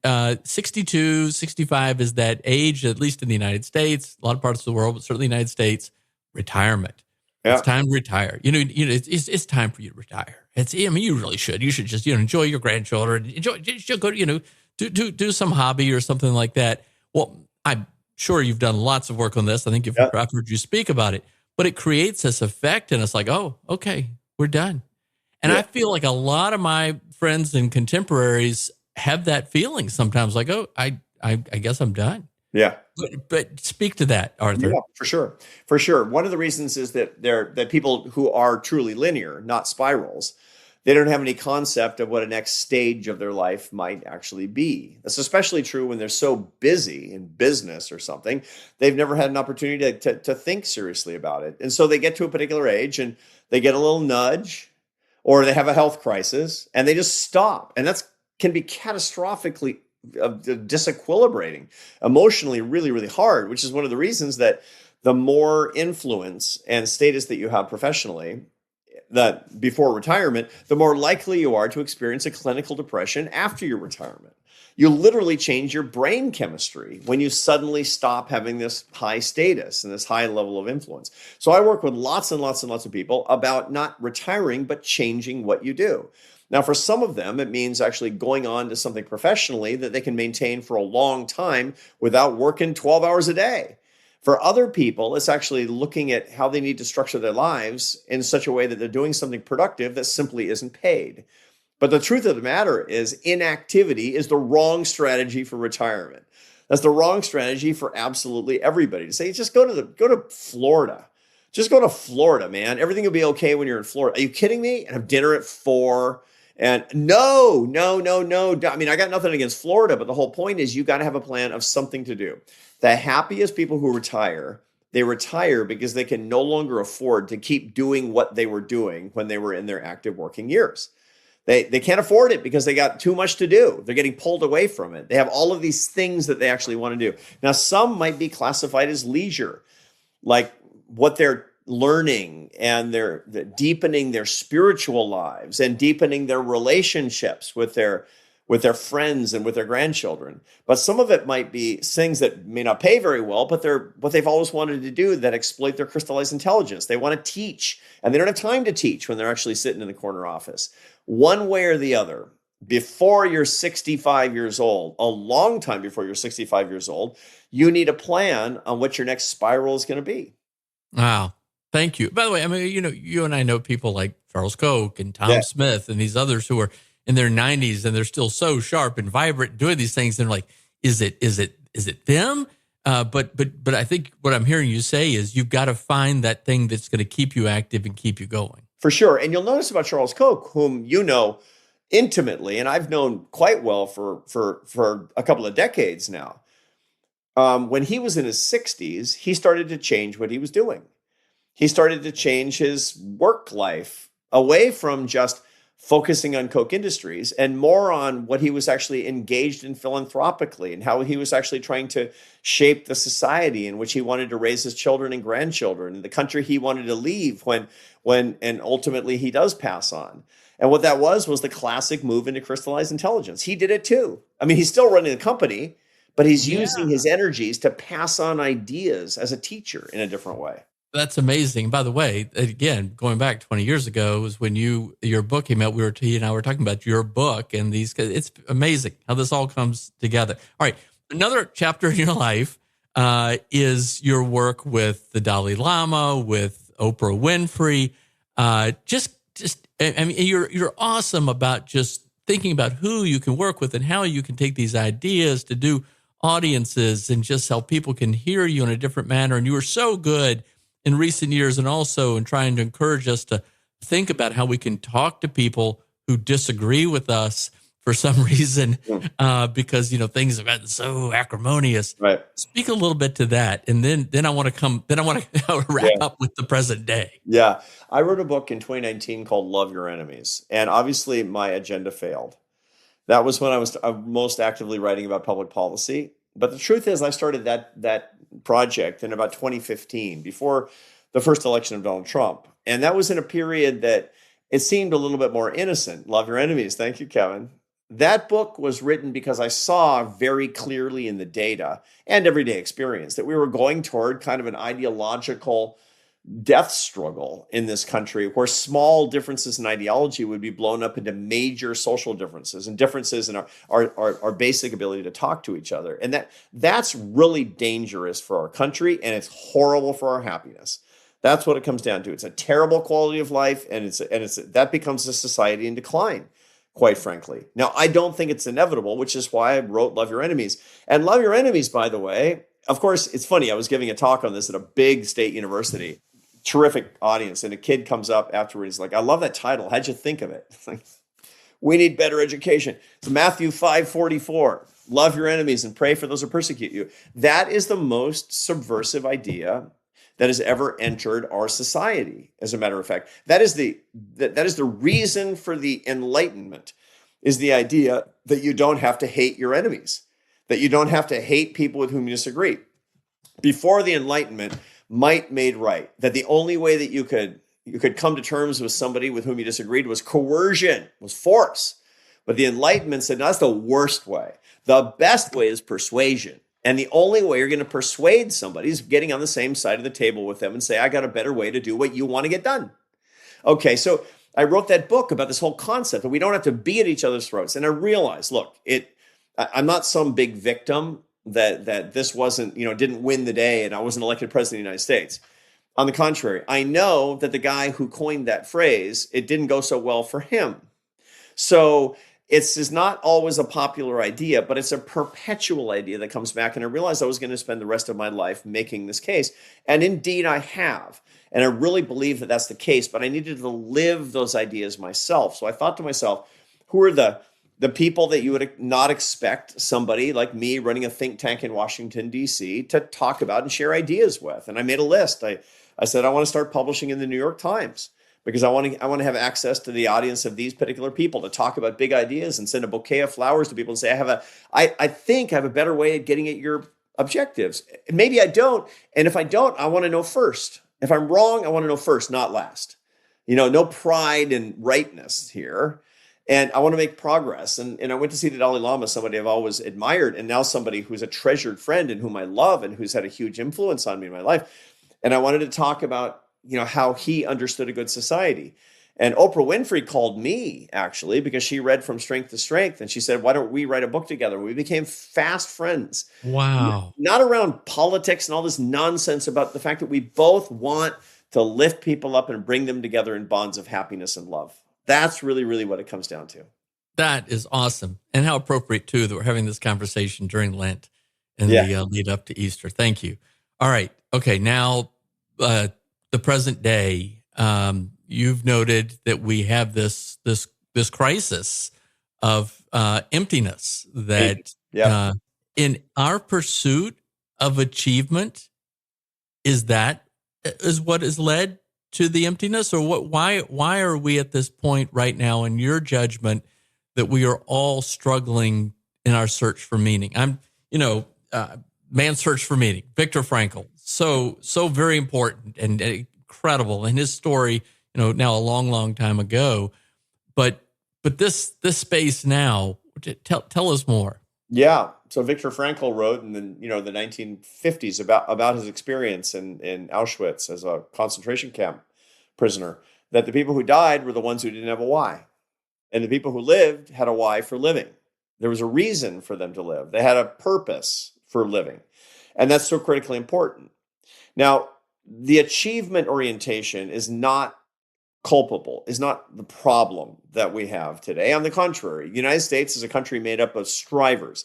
S3: 62, 65 is that age, at least in the United States, a lot of parts of the world, but certainly the United States, retirement. Yeah. It's time to retire. It's time for you to retire. You really should. You should just, enjoy your grandchildren, go, do some hobby or something like that. Well, I'm sure you've done lots of work on this. I think I've heard you speak about it, but it creates this effect, and it's like, oh, okay, we're done. And I feel like a lot of my friends and contemporaries have that feeling sometimes, like, oh, I guess I'm done.
S1: Yeah.
S3: But speak to that, Arthur.
S1: Yeah, for sure. For sure. One of the reasons is that people who are truly linear, not spirals, they don't have any concept of what a next stage of their life might actually be. That's especially true when they're so busy in business or something. They've never had an opportunity to think seriously about it. And so they get to a particular age and they get a little nudge, or they have a health crisis and they just stop. And that can be catastrophically disequilibrating, emotionally really, really hard, which is one of the reasons that the more influence and status that you have professionally, that before retirement, the more likely you are to experience a clinical depression after your retirement. You literally change your brain chemistry when you suddenly stop having this high status and this high level of influence. So I work with lots and lots and lots of people about not retiring, but changing what you do. Now, for some of them, it means actually going on to something professionally that they can maintain for a long time without working 12 hours a day. For other people, it's actually looking at how they need to structure their lives in such a way that they're doing something productive that simply isn't paid. But the truth of the matter is inactivity is the wrong strategy for retirement. That's the wrong strategy for absolutely everybody. To say, just go to Florida. Just go to Florida, man. Everything will be okay when you're in Florida. Are you kidding me? And have dinner at 4. And no. I mean, I got nothing against Florida, but the whole point is you got to have a plan of something to do. The happiest people who retire, they retire because they can no longer afford to keep doing what they were doing when they were in their active working years. They can't afford it because they got too much to do. They're getting pulled away from it. They have all of these things that they actually want to do. Now, some might be classified as leisure, like what they're learning and they're deepening their spiritual lives and deepening their relationships with their friends and with their grandchildren. But some of it might be things that may not pay very well, but they're what they've always wanted to do that exploit their crystallized intelligence. They want to teach, and they don't have time to teach when they're actually sitting in the corner office. One way or the other, before you're 65 years old, a long time before you're 65 years old, you need a plan on what your next spiral is going to be.
S3: Wow. Thank you. By the way, I mean, you and I know people like Charles Koch and Tom Smith and these others who are in their 90s and they're still so sharp and vibrant doing these things. And like, is it them? But I think what I'm hearing you say is you've got to find that thing that's going to keep you active and keep you going.
S1: For sure. And you'll notice about Charles Koch, whom you know intimately, and I've known quite well for a couple of decades now. When he was in his 60s, he started to change what he was doing. He started to change his work life away from just focusing on Koch Industries and more on what he was actually engaged in philanthropically and how he was actually trying to shape the society in which he wanted to raise his children and grandchildren and the country he wanted to leave when and ultimately he does pass on. And what that was the classic move into crystallized intelligence. He did it too. I mean, he's still running the company, but he's using his energies to pass on ideas as a teacher in a different way.
S3: That's amazing. By the way, again, going back 20 years ago was when your book came out. He and I were talking about your book and these. It's amazing how this all comes together. All right, another chapter in your life is your work with the Dalai Lama, with Oprah Winfrey. I mean, you're awesome about just thinking about who you can work with and how you can take these ideas to do audiences and just how people can hear you in a different manner. And you were so good in recent years and also in trying to encourage us to think about how we can talk to people who disagree with us for some reason because, things have gotten so acrimonious.
S1: Right.
S3: Speak a little bit to that. And then I want to wrap up with the present day.
S1: Yeah. I wrote a book in 2019 called Love Your Enemies. And obviously my agenda failed. That was when I was most actively writing about public policy. But the truth is I started that project in about 2015, before the first election of Donald Trump. And that was in a period that it seemed a little bit more innocent. Love Your Enemies. Thank you, Kevin. That book was written because I saw very clearly in the data and everyday experience that we were going toward kind of an ideological death struggle in this country where small differences in ideology would be blown up into major social differences and differences in our basic ability to talk to each other. And that's really dangerous for our country, and it's horrible for our happiness. That's what it comes down to. It's a terrible quality of life, and that becomes a society in decline, quite frankly. Now, I don't think it's inevitable, which is why I wrote Love Your Enemies. And Love Your Enemies, by the way, of course, it's funny. I was giving a talk on this at a big state university. Terrific audience. And a kid comes up afterwards, like, I love that title. How'd you think of it? It's like, we need better education. It's Matthew 5:44. Love your enemies and pray for those who persecute you. That is the most subversive idea that has ever entered our society. As a matter of fact, that is the reason for the Enlightenment, is the idea that you don't have to hate your enemies, that you don't have to hate people with whom you disagree. Before the Enlightenment, might made right, that the only way that you could come to terms with somebody with whom you disagreed was coercion, was force. But the Enlightenment said, no, that's the worst way. The best way is persuasion. And the only way you're going to persuade somebody is getting on the same side of the table with them and say, I got a better way to do what you want to get done. Okay, so I wrote that book about this whole concept that we don't have to be at each other's throats. And I realized, look, I'm not some big victim that this wasn't, didn't win the day and I wasn't elected president of the United States. On the contrary, I know that the guy who coined that phrase, it didn't go so well for him. So it's not always a popular idea, but it's a perpetual idea that comes back. And I realized I was going to spend the rest of my life making this case. And indeed I have. And I really believe that that's the case, but I needed to live those ideas myself. So I thought to myself, who are the people that you would not expect somebody like me running a think tank in Washington, D.C. to talk about and share ideas with? And I made a list. I said, I want to start publishing in the New York Times because I want to have access to the audience of these particular people to talk about big ideas and send a bouquet of flowers to people and say, I think I have a better way of getting at your objectives. Maybe I don't. And if I don't, I want to know first. If I'm wrong, I want to know first, not last. No pride and rightness here. And I want to make progress. And I went to see the Dalai Lama, somebody I've always admired, and now somebody who's a treasured friend and whom I love and who's had a huge influence on me in my life. And I wanted to talk about, how he understood a good society. And Oprah Winfrey called me, actually, because she read From Strength to Strength. And she said, why don't we write a book together? We became fast friends.
S3: Wow.
S1: Not around politics and all this nonsense about the fact that we both want to lift people up and bring them together in bonds of happiness and love. That's really, really what it comes down to.
S3: That is awesome. And how appropriate, too, that we're having this conversation during Lent and the lead up to Easter. Thank you. All right. Okay. Now, the present day, you've noted that we have this crisis of emptiness that in our pursuit of achievement, is what has led to the emptiness, or what? Why are we at this point right now, in your judgment, that we are all struggling in our search for meaning? Man's Search for Meaning, Viktor Frankl, so very important and incredible in his story. Now a long time ago, but this space now. Tell us more.
S1: Yeah. So Viktor Frankl wrote in the 1950s about his experience in Auschwitz as a concentration camp prisoner, that the people who died were the ones who didn't have a why. And the people who lived had a why for living. There was a reason for them to live. They had a purpose for living. And that's so critically important. Now, the achievement orientation is not culpable, is not the problem that we have today. On the contrary, the United States is a country made up of strivers.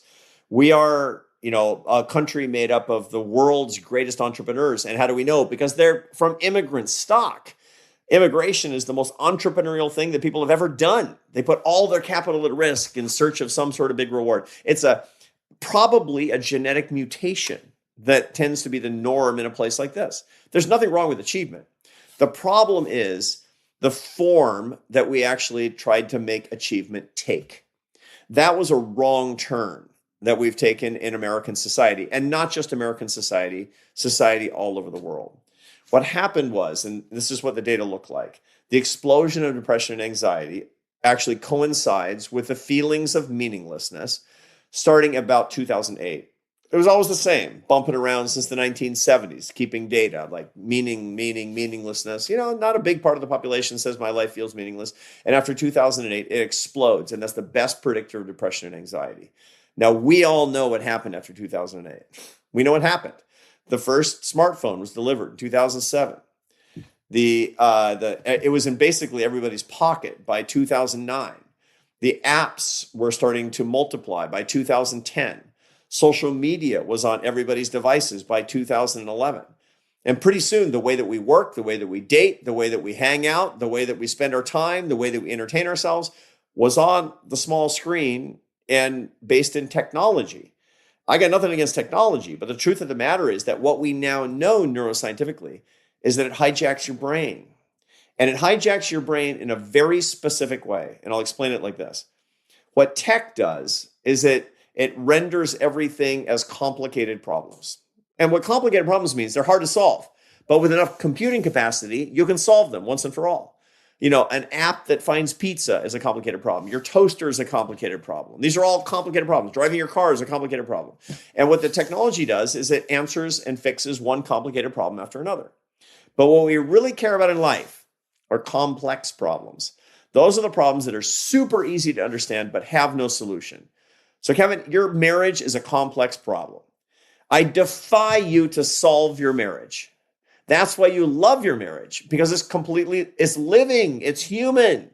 S1: We are, a country made up of the world's greatest entrepreneurs. And how do we know? Because they're from immigrant stock. Immigration is the most entrepreneurial thing that people have ever done. They put all their capital at risk in search of some sort of big reward. It's probably a genetic mutation that tends to be the norm in a place like this. There's nothing wrong with achievement. The problem is the form that we actually tried to make achievement take. That was a wrong turn that we've taken in American society, and not just American society all over the world. What happened was, and this is what the data looked like, the explosion of depression and anxiety actually coincides with the feelings of meaninglessness starting about 2008. It was always the same, bumping around since the 1970s, keeping data like meaninglessness. Not a big part of the population says my life feels meaningless. And after 2008, it explodes. And that's the best predictor of depression and anxiety. Now, we all know what happened after 2008. We know what happened. The first smartphone was delivered in 2007. It was in basically everybody's pocket by 2009. The apps were starting to multiply by 2010. Social media was on everybody's devices by 2011. And pretty soon, the way that we work, the way that we date, the way that we hang out, the way that we spend our time, the way that we entertain ourselves was on the small screen and based in technology. I got nothing against technology, but the truth of the matter is that what we now know neuroscientifically is that it hijacks your brain. And it hijacks your brain in a very specific way. And I'll explain it like this. What tech does is it renders everything as complicated problems. And what complicated problems means, they're hard to solve. But with enough computing capacity, you can solve them once and for all. An app that finds pizza is a complicated problem. Your toaster is a complicated problem. These are all complicated problems. Driving your car is a complicated problem. And what the technology does is it answers and fixes one complicated problem after another. But what we really care about in life are complex problems. Those are the problems that are super easy to understand but have no solution. So Kevin, your marriage is a complex problem. I defy you to solve your marriage. That's why you love your marriage, because it's living, it's human.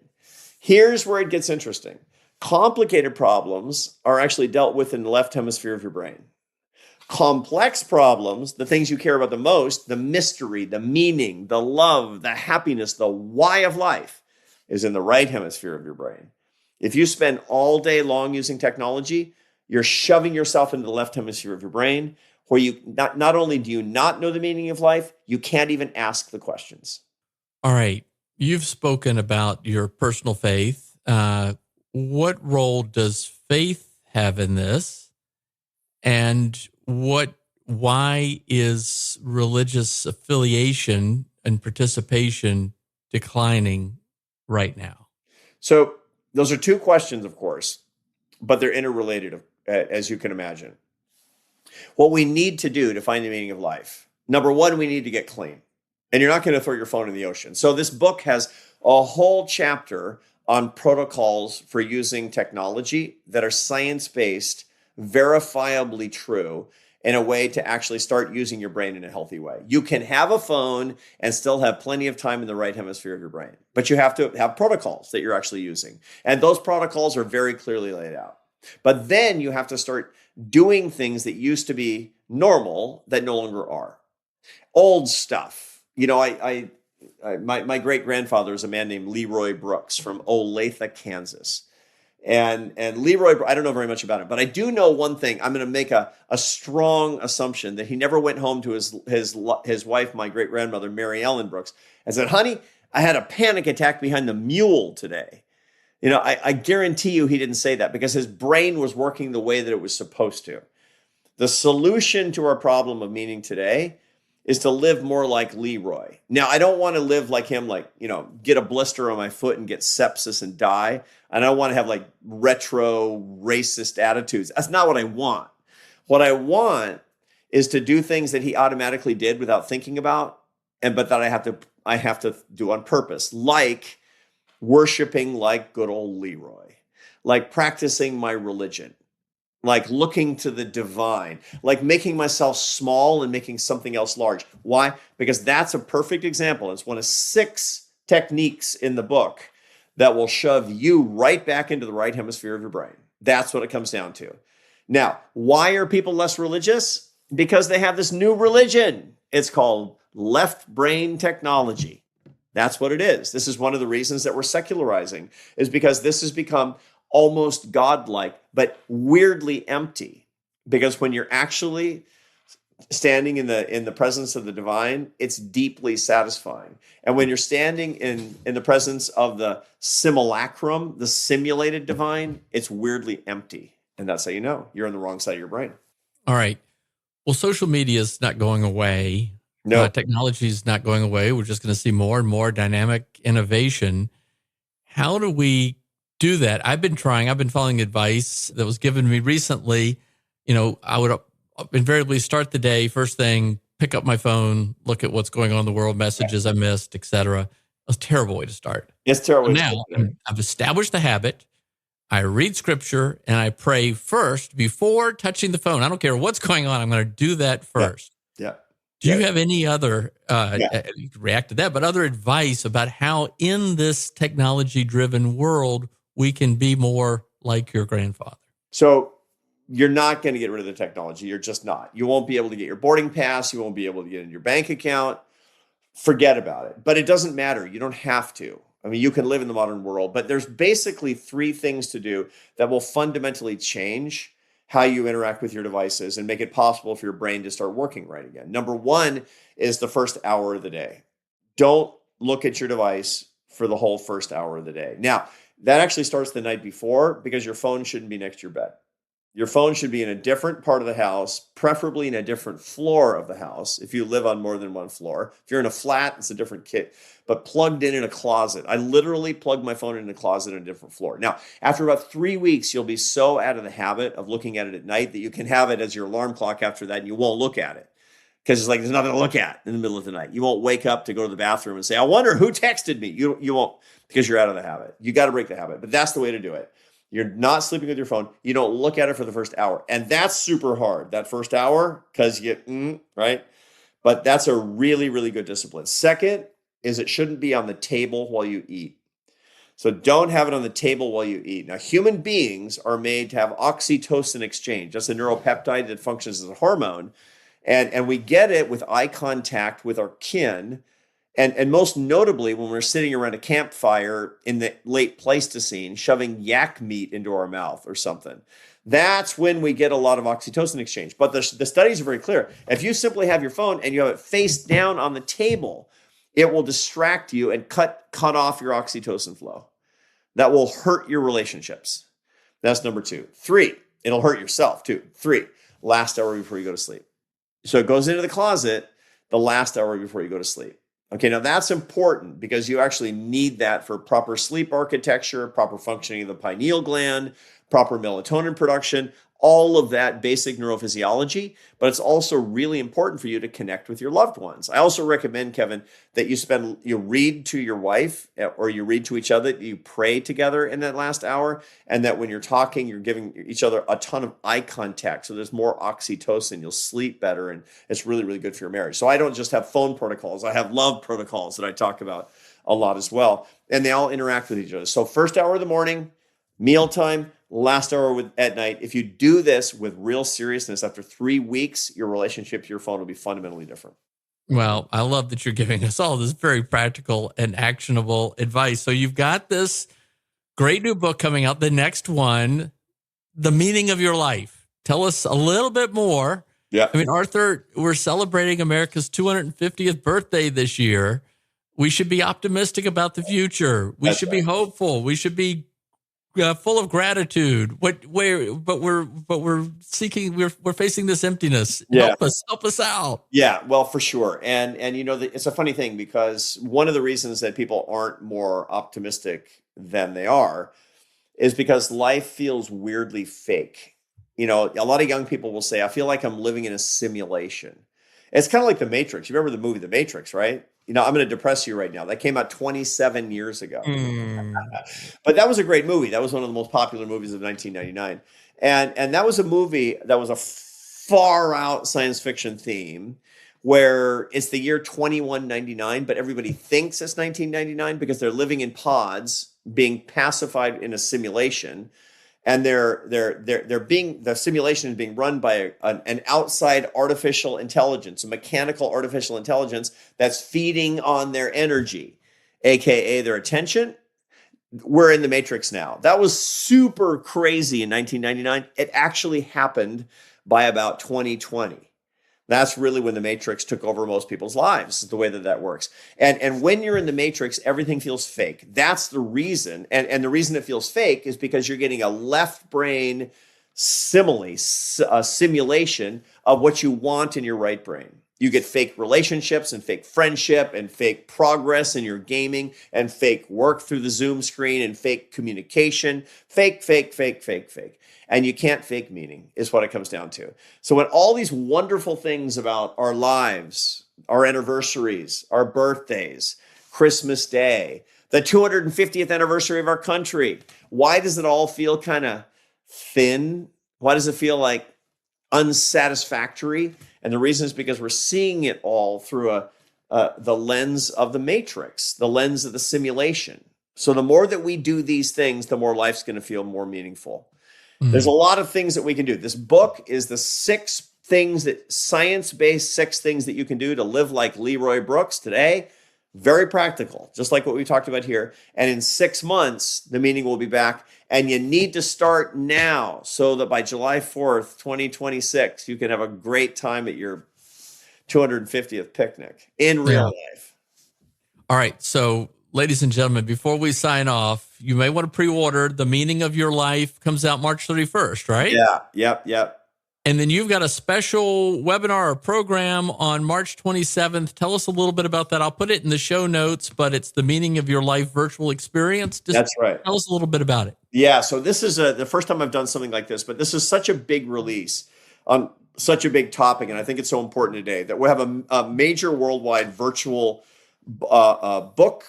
S1: Here's where it gets interesting. Complicated problems are actually dealt with in the left hemisphere of your brain. Complex problems, the things you care about the most, the mystery, the meaning, the love, the happiness, the why of life, is in the right hemisphere of your brain. If you spend all day long using technology, you're shoving yourself into the left hemisphere of your brain, where you not only do you not know the meaning of life, you can't even ask the questions.
S3: All right. You've spoken about your personal faith. What role does faith have in this? And why is religious affiliation and participation declining right now?
S1: So those are two questions, of course, but they're interrelated, as you can imagine. What we need to do to find the meaning of life, number one, we need to get clean. And you're not going to throw your phone in the ocean. So this book has a whole chapter on protocols for using technology that are science-based, verifiably true, in a way to actually start using your brain in a healthy way. You can have a phone and still have plenty of time in the right hemisphere of your brain, but you have to have protocols that you're actually using. And those protocols are very clearly laid out. But then you have to start doing things that used to be normal that no longer are. Old stuff. You know, my great grandfather is a man named Leroy Brooks from Olathe, Kansas. And Leroy, I don't know very much about him, but I do know one thing. I'm going to make a strong assumption that he never went home to his wife, my great grandmother, Mary Ellen Brooks, and said, "Honey, I had a panic attack behind the mule today." You know, I guarantee you he didn't say that, because his brain was working the way that it was supposed to. The solution to our problem of meaning today is to live more like Leroy. Now, I don't want to live like him, like, you know, get a blister on my foot and get sepsis and die. And I don't want to have like retro racist attitudes. That's not what I want. What I want is to do things that he automatically did without thinking about, but that I have to do on purpose, like worshiping like good old Leroy, like practicing my religion, like looking to the divine, like making myself small and making something else large. Why? Because that's a perfect example. It's one of 6 techniques in the book that will shove you right back into the right hemisphere of your brain. That's what it comes down to. Now, why are people less religious? Because they have this new religion. It's called left brain technology. That's what it is. This is one of the reasons that we're secularizing, is because this has become almost godlike, but weirdly empty. Because when you're actually standing in the presence of the divine, it's deeply satisfying. And when you're standing in the presence of the simulacrum, the simulated divine, it's weirdly empty. And that's how you know you're on the wrong side of your brain.
S3: All right. Well, social media is not going away.
S1: No.
S3: Technology is not going away. We're just going to see more and more dynamic innovation. How do we do that? I've been following advice that was given to me recently. You know, I would invariably start the day, first thing, pick up my phone, look at what's going on in the world, messages I missed, etc. That's a terrible way to start.
S1: It's terrible.
S3: So now I've established the habit. I read scripture and I pray first before touching the phone. I don't care what's going on. I'm going to do that first.
S1: Yeah.
S3: Do you have any other, you can react to that, but other advice about how in this technology-driven world we can be more like your grandfather?
S1: So you're not going to get rid of the technology. You're just not. You won't be able to get your boarding pass. You won't be able to get in your bank account. Forget about it. But it doesn't matter. You don't have to. I mean, you can live in the modern world, but there's basically 3 things to do that will fundamentally change how you interact with your devices and make it possible for your brain to start working right again. Number 1 is the first hour of the day. Don't look at your device for the whole first hour of the day. Now, that actually starts the night before, because your phone shouldn't be next to your bed. Your phone should be in a different part of the house, preferably in a different floor of the house. If you live on more than one floor, if you're in a flat, it's a different kit, but plugged in a closet. I literally plug my phone in a closet on a different floor. Now, after about 3 weeks, you'll be so out of the habit of looking at it at night that you can have it as your alarm clock after that, and you won't look at it. Because it's like there's nothing to look at in the middle of the night. You won't wake up to go to the bathroom and say, I wonder who texted me. You won't, because you're out of the habit. You got to break the habit, but that's the way to do it. You're not sleeping with your phone. You don't look at it for the first hour. And that's super hard, that first hour, because you get, right? But that's a really, really good discipline. Second is it shouldn't be on the table while you eat. So don't have it on the table while you eat. Now, human beings are made to have oxytocin exchange. That's a neuropeptide that functions as a hormone. And we get it with eye contact with our kin. And most notably, when we're sitting around a campfire in the late Pleistocene, shoving yak meat into our mouth or something. That's when we get a lot of oxytocin exchange. But the studies are very clear. If you simply have your phone and you have it face down on the table, it will distract you and cut off your oxytocin flow. That will hurt your relationships. That's number 2. 3, it'll hurt yourself too. 3, last hour before you go to sleep. So it goes into the closet the last hour before you go to sleep. Okay, now that's important because you actually need that for proper sleep architecture, proper functioning of the pineal gland, proper melatonin production, all of that basic neurophysiology. But it's also really important for you to connect with your loved ones. I also recommend, Kevin, that you read to your wife or you read to each other, you pray together in that last hour, and that when you're talking, you're giving each other a ton of eye contact. So there's more oxytocin, you'll sleep better, and it's really, really good for your marriage. So I don't just have phone protocols, I have love protocols that I talk about a lot as well. And they all interact with each other. So first hour of the morning, mealtime, last hour at night. If you do this with real seriousness, after 3 weeks, your relationship to your phone will be fundamentally different.
S3: Well, I love that you're giving us all this very practical and actionable advice. So you've got this great new book coming out, the next one, The Meaning of Your Life. Tell us a little bit more.
S1: Yeah.
S3: I mean, Arthur, we're celebrating America's 250th birthday this year. We should be optimistic about the future. We should be hopeful. We should be full of gratitude. But we're facing this emptiness.
S1: Yeah.
S3: Help us out.
S1: Yeah, well, for sure. And it's a funny thing because one of the reasons that people aren't more optimistic than they are is because life feels weirdly fake. A lot of young people will say, I feel like I'm living in a simulation. It's kind of like The Matrix. You remember the movie The Matrix, right? I'm going to depress you right now. That came out 27 years ago. But that was a great movie. That was one of the most popular movies of 1999. And that was a movie that was a far out science fiction theme where it's the year 2199, but everybody thinks it's 1999 because they're living in pods being pacified in a simulation. And the simulation is being run by an outside artificial intelligence, a mechanical artificial intelligence that's feeding on their energy, aka their attention. We're in the Matrix now. That was super crazy in 1999. It actually happened by about 2020. That's really when the Matrix took over most people's lives, is the way that works. And when you're in the Matrix, everything feels fake. That's the reason. And the reason it feels fake is because you're getting a left brain simulation of what you want in your right brain. You get fake relationships and fake friendship and fake progress in your gaming and fake work through the Zoom screen and fake communication. Fake. And you can't fake meaning is what it comes down to. So when all these wonderful things about our lives, our anniversaries, our birthdays, Christmas Day, the 250th anniversary of our country, why does it all feel kind of thin? Why does it feel like unsatisfactory? And the reason is because we're seeing it all through the lens of the Matrix, the lens of the simulation. So the more that we do these things, the more life's going to feel more meaningful. There's a lot of things that we can do. This book is the science-based 6 things that you can do to live like Leroy Brooks today. Very practical, just like what we talked about here. And in 6 months, the meaning will be back. And you need to start now so that by July 4th, 2026, you can have a great time at your 250th picnic in real life.
S3: All right. So, ladies and gentlemen, before we sign off, you may want to pre-order The Meaning of Your Life. Comes out March 31st, right?
S1: Yeah. Yep.
S3: And then you've got a special webinar or program on March 27th. Tell us a little bit about that. I'll put it in the show notes, but it's The Meaning of Your Life virtual experience.
S1: That's right.
S3: Tell us a little bit about it.
S1: Yeah. So this is the first time I've done something like this, but this is such a big release on such a big topic. And I think it's so important today that we have a major worldwide virtual book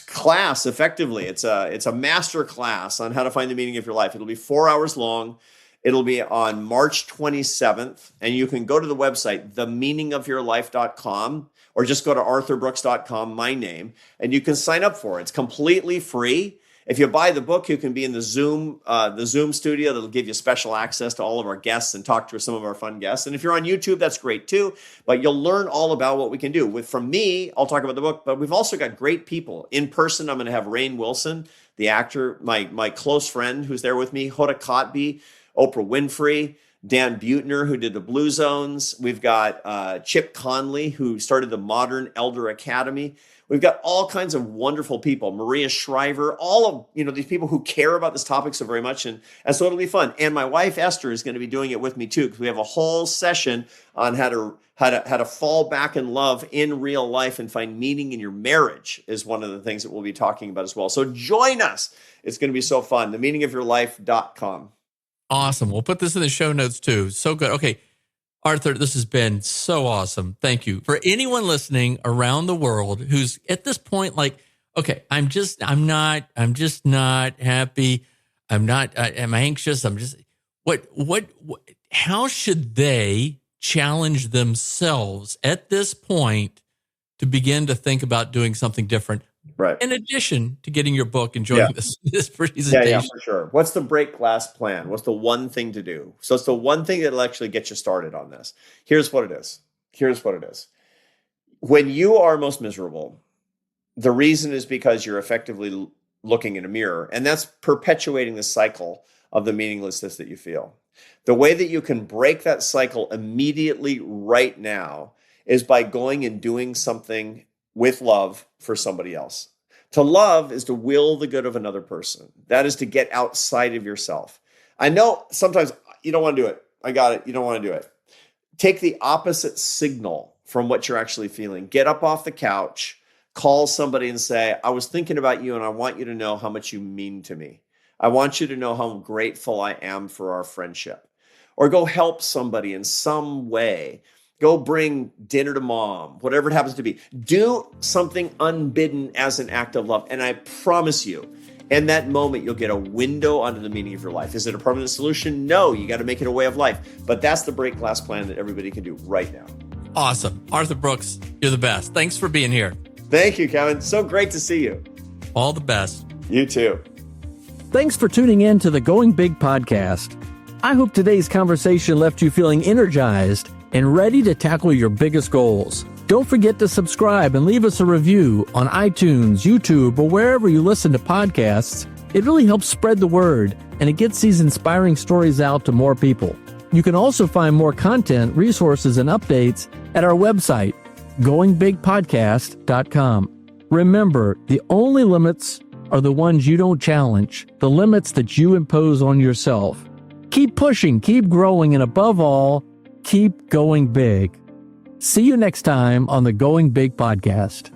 S1: class effectively. It's a master class on how to find the meaning of your life. It'll be 4 hours long. It'll be on March 27th, and you can go to the website, themeaningofyourlife.com, or just go to arthurbrooks.com, my name, and you can sign up for it. It's completely free. If you buy the book, you can be in the Zoom studio that'll give you special access to all of our guests and talk to some of our fun guests. And if you're on YouTube, that's great too. But you'll learn all about what we can do. From me, I'll talk about the book, but we've also got great people. In person, I'm going to have Rainn Wilson, the actor, my close friend who's there with me, Hoda Kotb, Oprah Winfrey, Dan Buettner, who did the Blue Zones. We've got Chip Conley, who started the Modern Elder Academy. We've got all kinds of wonderful people, Maria Shriver, all of these people who care about this topic so very much, and so it'll be fun. And my wife Esther is going to be doing it with me too, because we have a whole session on how to fall back in love in real life and find meaning in your marriage is one of the things that we'll be talking about as well. So join us; it's going to be so fun. themeaningofyourlife.com.
S3: Awesome. We'll put this in the show notes too. So good. Okay. Arthur, this has been so awesome. Thank you. For anyone listening around the world who's at this point like, okay, I'm just not happy. I'm anxious. How should they challenge themselves at this point to begin to think about doing something different?
S1: Right.
S3: In addition to getting your book and joining this presentation.
S1: Yeah, for sure. What's the break glass plan? What's the one thing to do? So it's the one thing that'll actually get you started on this. Here's what it is. When you are most miserable, the reason is because you're effectively looking in a mirror, and that's perpetuating the cycle of the meaninglessness that you feel. The way that you can break that cycle immediately right now is by going and doing something with love for somebody else. To love is to will the good of another person. That is to get outside of yourself. I know sometimes you don't want to do it. I got it. You don't want to do it. Take the opposite signal from what you're actually feeling. Get up off the couch, call somebody and say, I was thinking about you and I want you to know how much you mean to me. I want you to know how grateful I am for our friendship. Or go help somebody in some way. Go bring dinner to mom, whatever it happens to be. Do something unbidden as an act of love. And I promise you, in that moment, you'll get a window onto the meaning of your life. Is it a permanent solution? No, you got to make it a way of life. But that's the break glass plan that everybody can do right now.
S3: Awesome. Arthur Brooks, you're the best. Thanks for being here.
S1: Thank you, Kevin. So great to see you.
S3: All the best.
S1: You too.
S2: Thanks for tuning in to the Going Big podcast. I hope today's conversation left you feeling energized and ready to tackle your biggest goals. Don't forget to subscribe and leave us a review on iTunes, YouTube, or wherever you listen to podcasts. It really helps spread the word, and it gets these inspiring stories out to more people. You can also find more content, resources, and updates at our website, goingbigpodcast.com. Remember, the only limits are the ones you don't challenge, the limits that you impose on yourself. Keep pushing, keep growing, and above all, keep going big. See you next time on the Going Big podcast.